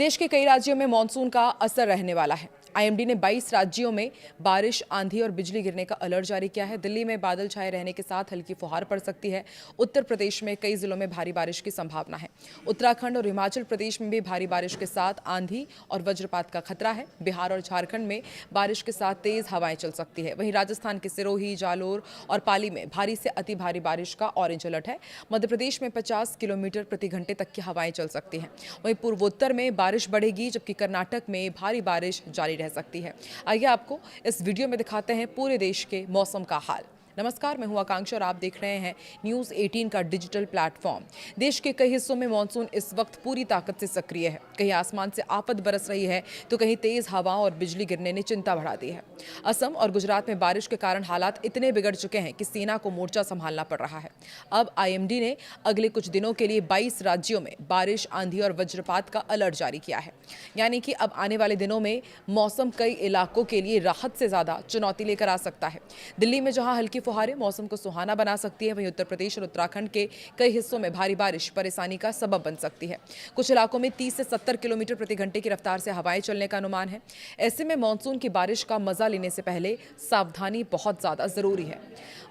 देश के कई राज्यों में मानसून का असर रहने वाला है। आईएमडी ने 22 राज्यों में बारिश, आंधी और बिजली गिरने का अलर्ट जारी किया है। दिल्ली में बादल छाए रहने के साथ हल्की फुहार पड़ सकती है। उत्तर प्रदेश में कई जिलों में भारी बारिश की संभावना है। उत्तराखंड और हिमाचल प्रदेश में भी भारी बारिश के साथ आंधी और वज्रपात का खतरा है। बिहार और झारखंड में बारिश के साथ तेज हवाएं चल सकती है। वहीं राजस्थान के सिरोही, जालोर और पाली में भारी से अति भारी बारिश का ऑरेंज अलर्ट है। मध्य प्रदेश में 50 किलोमीटर प्रति घंटे तक की हवाएं चल सकती हैं। वहीं पूर्वोत्तर में बारिश बढ़ेगी, जबकि कर्नाटक में भारी बारिश जारी रह सकती है। आइए आपको इस वीडियो में दिखाते हैं पूरे देश के मौसम का हाल। नमस्कार, मैं हूं आकांक्षा और आप देख रहे हैं न्यूज़ 18 का डिजिटल प्लेटफॉर्म। देश के कई हिस्सों में मानसून इस वक्त पूरी ताकत से सक्रिय है। कहीं आसमान से आफत बरस रही है तो कहीं तेज हवाओं और बिजली गिरने ने चिंता बढ़ा दी है। असम और गुजरात में बारिश के कारण हालात इतने बिगड़ चुके हैं कि सेना को मोर्चा संभालना पड़ रहा है। अब आईएमडी ने अगले कुछ दिनों के लिए 22 राज्यों में बारिश, आंधी और वज्रपात का अलर्ट जारी किया है। यानी कि अब आने वाले दिनों में मौसम कई इलाकों के लिए राहत से ज्यादा चुनौती लेकर आ सकता है। दिल्ली में जहां हल्की फुहारें मौसम को सुहाना बना सकती है, वहीं उत्तर प्रदेश और उत्तराखंड के कई हिस्सों में भारी बारिश परेशानी का सबब बन सकती है। कुछ इलाकों में 30 से 70 किलोमीटर प्रति घंटे की रफ्तार से हवाएं चलने का अनुमान है। ऐसे में मानसून की बारिश का मजा लेने से पहले सावधानी बहुत ज्यादा जरूरी है।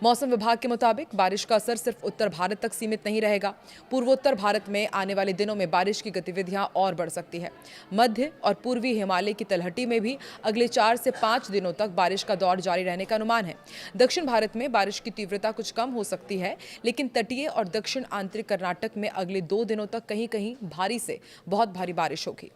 मौसम विभाग के मुताबिक बारिश का असर सिर्फ उत्तर भारत तक सीमित नहीं रहेगा। पूर्वोत्तर भारत में आने वाले दिनों में बारिश की गतिविधियां और बढ़ सकती है। मध्य और पूर्वी हिमालय की तलहटी में भी अगले 4 से 5 दिनों तक बारिश का दौर जारी रहने का अनुमान है। दक्षिण भारत में बारिश की तीव्रता कुछ कम हो सकती है, लेकिन तटीय और दक्षिण आंतरिक कर्नाटक में अगले 2 दिनों तक कहीं कहीं भारी से बहुत भारी बारिश होगी।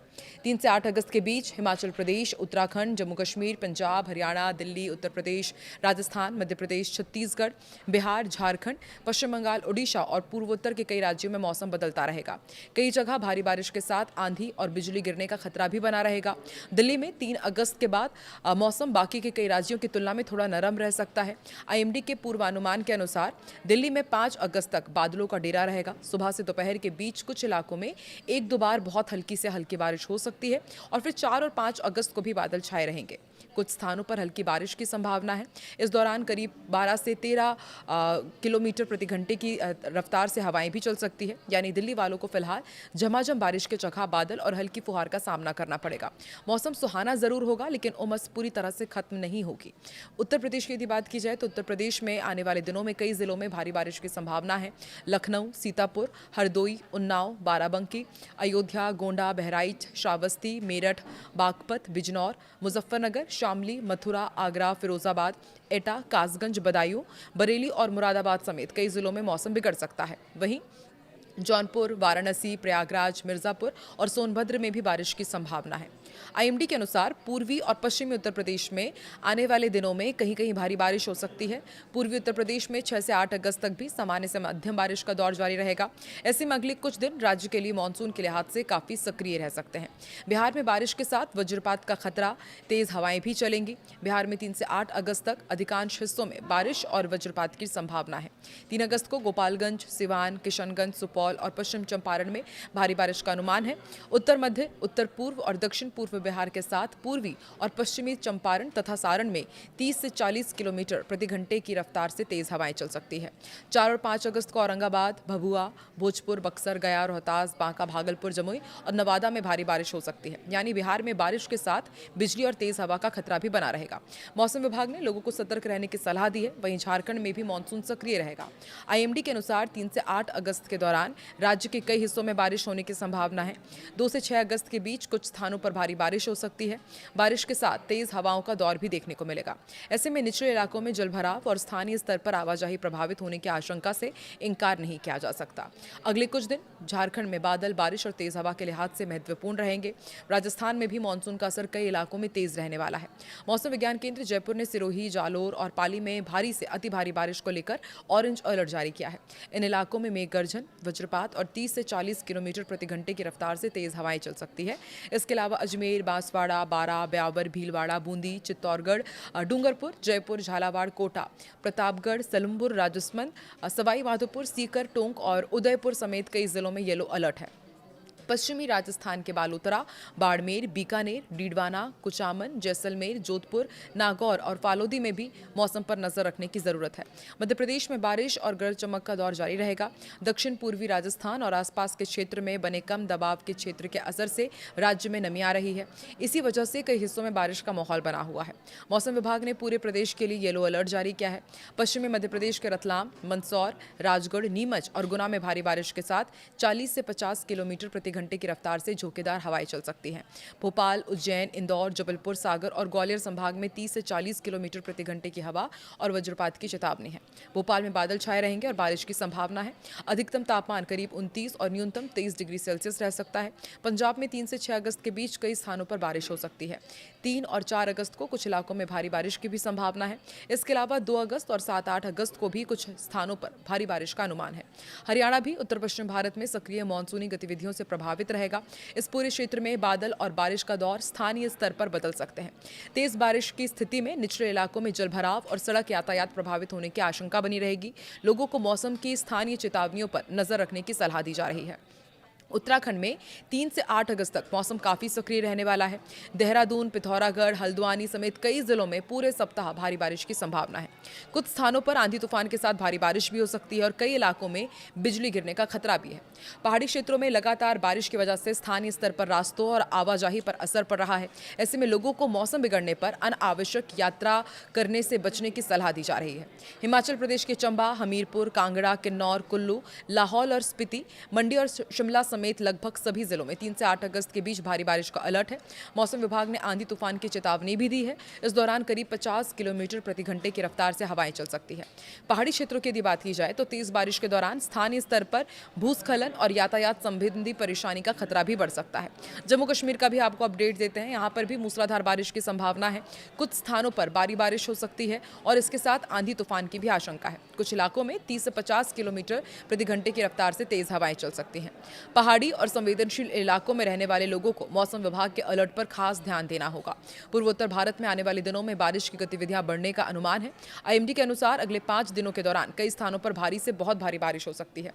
3 से 8 अगस्त के बीच हिमाचल प्रदेश, उत्तराखंड, जम्मू कश्मीर, पंजाब, हरियाणा, दिल्ली, उत्तर प्रदेश, राजस्थान, मध्य प्रदेश, छत्तीसगढ़, बिहार, झारखंड, पश्चिम बंगाल, ओडिशा और पूर्वोत्तर के कई राज्यों में मौसम बदलता रहेगा। कई जगह भारी बारिश के साथ आंधी और बिजली गिरने का खतरा भी बना रहेगा। दिल्ली में 3 अगस्त के बाद मौसम बाकी के कई राज्यों की तुलना में थोड़ा नरम रह सकता है। आईएमडी के पूर्वानुमान के अनुसार दिल्ली में 5 अगस्त तक बादलों का डेरा रहेगा। सुबह से दोपहर के बीच कुछ इलाकों में 1-2 बार बहुत हल्की से हल्की बारिश हो सकती है और फिर 4 और 5 अगस्त को भी बादल छाए रहेंगे। कुछ स्थानों पर हल्की बारिश की संभावना है। इस दौरान करीब 12 से 13 किलोमीटर प्रति घंटे की रफ्तार से हवाएं भी चल सकती है। यानी दिल्ली वालों को फिलहाल झमाझम बारिश के जगह बादल और हल्की फुहार का सामना करना पड़ेगा। मौसम सुहाना जरूर होगा, लेकिन उमस पूरी तरह से खत्म नहीं होगी। उत्तर प्रदेश की यदि बात की जाए तो उत्तर प्रदेश में आने वाले दिनों में कई जिलों में भारी बारिश की संभावना है। लखनऊ, सीतापुर, हरदोई, उन्नाव, बाराबंकी, अयोध्या, गोंडा, बहराइच, श्रावस्ती, मेरठ, बागपत, बिजनौर, मुजफ्फरनगर, शामली, मथुरा, आगरा, फिरोजाबाद, एटा, कासगंज, बदायूं, बरेली और मुरादाबाद समेत कई जिलों में मौसम बिगड़ सकता है। वहीं जौनपुर, वाराणसी, प्रयागराज, मिर्जापुर और सोनभद्र में भी बारिश की संभावना है। आईएमडी के अनुसार पूर्वी और पश्चिमी उत्तर प्रदेश में आने वाले दिनों में कहीं कहीं भारी बारिश हो सकती है। पूर्वी उत्तर प्रदेश में 6 से 8 अगस्त तक भी सामान्य से मध्यम बारिश का दौर जारी रहेगा। ऐसे में अगले कुछ दिन राज्य के लिए मानसून के लिहाज से काफी सक्रिय रह सकते हैं। बिहार में बारिश के साथ वज्रपात का खतरा, तेज हवाएं भी चलेंगी। बिहार में 3 से 8 अगस्त तक अधिकांश हिस्सों में बारिश और वज्रपात की संभावना है। 3 अगस्त को गोपालगंज, सिवान, किशनगंज, सुपौल और पश्चिम चंपारण में भारी बारिश का अनुमान है। उत्तर मध्य, उत्तर पूर्व और दक्षिण पूर्व बिहार के साथ पूर्वी और पश्चिमी चंपारण तथा सारण में 30 से 40 किलोमीटर प्रति घंटे की रफ्तार से तेज हवाएं चल सकती है। 4 और 5 अगस्त को औरंगाबाद, भभुआ, भोजपुर, बक्सर, गया, रोहतास, बांका, भागलपुर, जमुई और नवादा में भारी बारिश हो सकती है। यानी बिहार में बारिश के साथ बिजली और तेज हवा का खतरा भी बना रहेगा। मौसम विभाग ने लोगों को सतर्क रहने की सलाह दी है। वहीं झारखंड में भी मानसून सक्रिय रहेगा। आईएमडी के अनुसार 3 से 8 अगस्त के दौरान राज्य के कई हिस्सों में बारिश होने की संभावना है। 2 से 6 अगस्त के बीच कुछ स्थानों पर भारी बारिश हो सकती है। बारिश के साथ तेज हवाओं का दौर भी देखने को मिलेगा। ऐसे में निचले इलाकों में जलभराव और स्थानीय स्तर पर आवाजाही प्रभावित होने की आशंका से इनकार नहीं किया जा सकता। अगले कुछ दिन झारखंड में बादल, बारिश और तेज हवा के लिहाज से महत्वपूर्ण रहेंगे। राजस्थान में भी मानसून का असर कई इलाकों में तेज रहने वाला है। मौसम विज्ञान केंद्र जयपुर ने सिरोही, जालोर और पाली में भारी से अति भारी बारिश को लेकर ऑरेंज अलर्ट जारी किया है। इन इलाकों में मेघ गर्जन, वज्रपात और 30 से 40 किलोमीटर प्रति घंटे की रफ्तार से तेज हवाएं चल सकती है। इसके अलावा अजमेर, बांसवाड़ा, बारा, ब्यावर, भीलवाड़ा, बूंदी, चित्तौड़गढ़, डूंगरपुर, जयपुर, झालावाड़, कोटा, प्रतापगढ़, सलुम्बुर, राजसमंद, सवाई माधोपुर, सीकर, टोंक और उदयपुर समेत कई जिलों में येलो अलर्ट है। पश्चिमी राजस्थान के बालोतरा, बाड़मेर, बीकानेर, डीडवाना, कुचामन, जैसलमेर, जोधपुर, नागौर और फालोदी में भी मौसम पर नजर रखने की जरूरत है। मध्य प्रदेश में बारिश और गरज चमक का दौर जारी रहेगा। दक्षिण पूर्वी राजस्थान और आसपास के क्षेत्र में बने कम दबाव के क्षेत्र के असर से राज्य में नमी आ रही है। इसी वजह से कई हिस्सों में बारिश का माहौल बना हुआ है। मौसम विभाग ने पूरे प्रदेश के लिए येलो अलर्ट जारी किया है। पश्चिमी मध्य प्रदेश के रतलाम, मंदसौर, राजगढ़, नीमच और गुना में भारी बारिश के साथ 40 से 50 किलोमीटर प्रति घंटे की रफ्तार से झोंकेदार हवाएं चल सकती हैं। भोपाल, उज्जैन, इंदौर, जबलपुर, सागर और ग्वालियर संभाग में 30 से 40 किलोमीटर प्रति घंटे की हवा और वज्रपात की चेतावनी है। भोपाल में बादल छाए रहेंगे और बारिश की संभावना है। अधिकतम तापमान करीब 29 और न्यूनतम 23 डिग्री सेल्सियस रह सकता है। पंजाब में 3 से 6 अगस्त के बीच कई स्थानों पर बारिश हो सकती है। 3 और 4 अगस्त को कुछ इलाकों में भारी बारिश की भी संभावना है। इसके अलावा 2 अगस्त और 7-8 अगस्त को भी कुछ स्थानों पर भारी बारिश का अनुमान है। हरियाणा भी उत्तर पश्चिम भारत में सक्रिय मानसूनी गतिविधियों से प्रभावित रहेगा। इस पूरे क्षेत्र में बादल और बारिश का दौर स्थानीय स्तर पर बदल सकते हैं। तेज बारिश की स्थिति में निचले इलाकों में जलभराव और सड़क यातायात प्रभावित होने की आशंका बनी रहेगी। लोगों को मौसम की स्थानीय चेतावनियों पर नजर रखने की सलाह दी जा रही है। उत्तराखंड में 3 से 8 अगस्त तक मौसम काफी सक्रिय रहने वाला है। देहरादून, पिथौरागढ़, हल्द्वानी समेत कई जिलों में पूरे सप्ताह भारी बारिश की संभावना है। कुछ स्थानों पर आंधी तूफान के साथ भारी बारिश भी हो सकती है और कई इलाकों में बिजली गिरने का खतरा भी है। पहाड़ी क्षेत्रों में लगातार बारिश की वजह से स्थानीय स्तर पर रास्तों और आवाजाही पर असर पड़ रहा है। ऐसे में लोगों को मौसम बिगड़ने पर अनावश्यक यात्रा करने से बचने की सलाह दी जा रही है। हिमाचल प्रदेश के चंबा, हमीरपुर, कांगड़ा, किन्नौर, कुल्लू, लाहौल और स्पीति, मंडी और शिमला समेत लगभग सभी जिलों में 3 से 8 अगस्त के बीच भारी बारिश का अलर्ट है। मौसम विभाग ने आंधी तूफान की चेतावनी भी दी है। इस दौरान करीब 50 किलोमीटर प्रति घंटे की रफ्तार से हवाएं चल सकती है। पहाड़ी क्षेत्रों की यदि बात की जाए तो तेज बारिश के दौरान स्थानीय स्तर पर भूस्खलन और यातायात संबंधी परेशानी का खतरा भी बढ़ सकता है। जम्मू कश्मीर का भी आपको अपडेट देते हैं। यहाँ पर भी मूसलाधार बारिश की संभावना है। कुछ स्थानों पर भारी बारिश हो सकती है और इसके साथ आंधी तूफान की भी आशंका है। कुछ इलाकों में 30 से 50 किलोमीटर प्रति घंटे की रफ्तार से तेज हवाएं चल सकती हैं। पहाड़ी और संवेदनशील इलाकों में रहने वाले लोगों को मौसम विभाग के अलर्ट पर खास ध्यान देना होगा। पूर्वोत्तर भारत में आने वाले दिनों में बारिश की गतिविधियां बढ़ने का अनुमान है। आईएमडी के अनुसार अगले 5 दिनों के दौरान कई स्थानों पर भारी से बहुत भारी बारिश हो सकती है।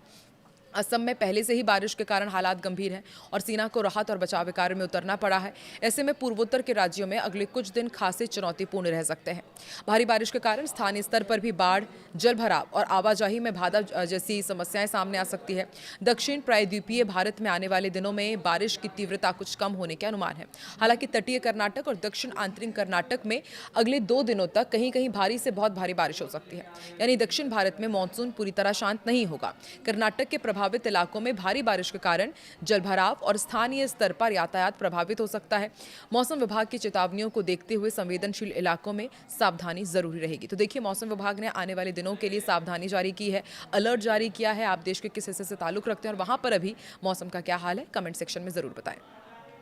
असम में पहले से ही बारिश के कारण हालात गंभीर हैं और सेना को राहत और बचाव कार्य में उतरना पड़ा है। ऐसे में पूर्वोत्तर के राज्यों में अगले कुछ दिन खासे चुनौतीपूर्ण रह सकते हैं। भारी बारिश के कारण स्थानीय स्तर पर भी बाढ़, जलभराव और आवाजाही में बाधा जैसी समस्याएं सामने आ सकती है। दक्षिण प्रायद्वीपीय भारत में आने वाले दिनों में बारिश की तीव्रता कुछ कम होने के अनुमान है। हालांकि तटीय कर्नाटक और दक्षिण आंतरिक कर्नाटक में अगले 2 दिनों तक कहीं कहीं भारी से बहुत भारी बारिश हो सकती है। यानी दक्षिण भारत में मानसून पूरी तरह शांत नहीं होगा। कर्नाटक के प्रभावित इलाकों में भारी बारिश के कारण जलभराव और स्थानीय स्तर पर यातायात प्रभावित हो सकता है। मौसम विभाग की चेतावनियों को देखते हुए संवेदनशील इलाकों में सावधानी जरूरी रहेगी। तो देखिए, मौसम विभाग ने आने वाले दिनों के लिए सावधानी जारी की है, अलर्ट जारी किया है। आप देश के किस हिस्से से ताल्लुक रखते हैं और वहां पर अभी मौसम का क्या हाल है, कमेंट सेक्शन में जरूर बताएं।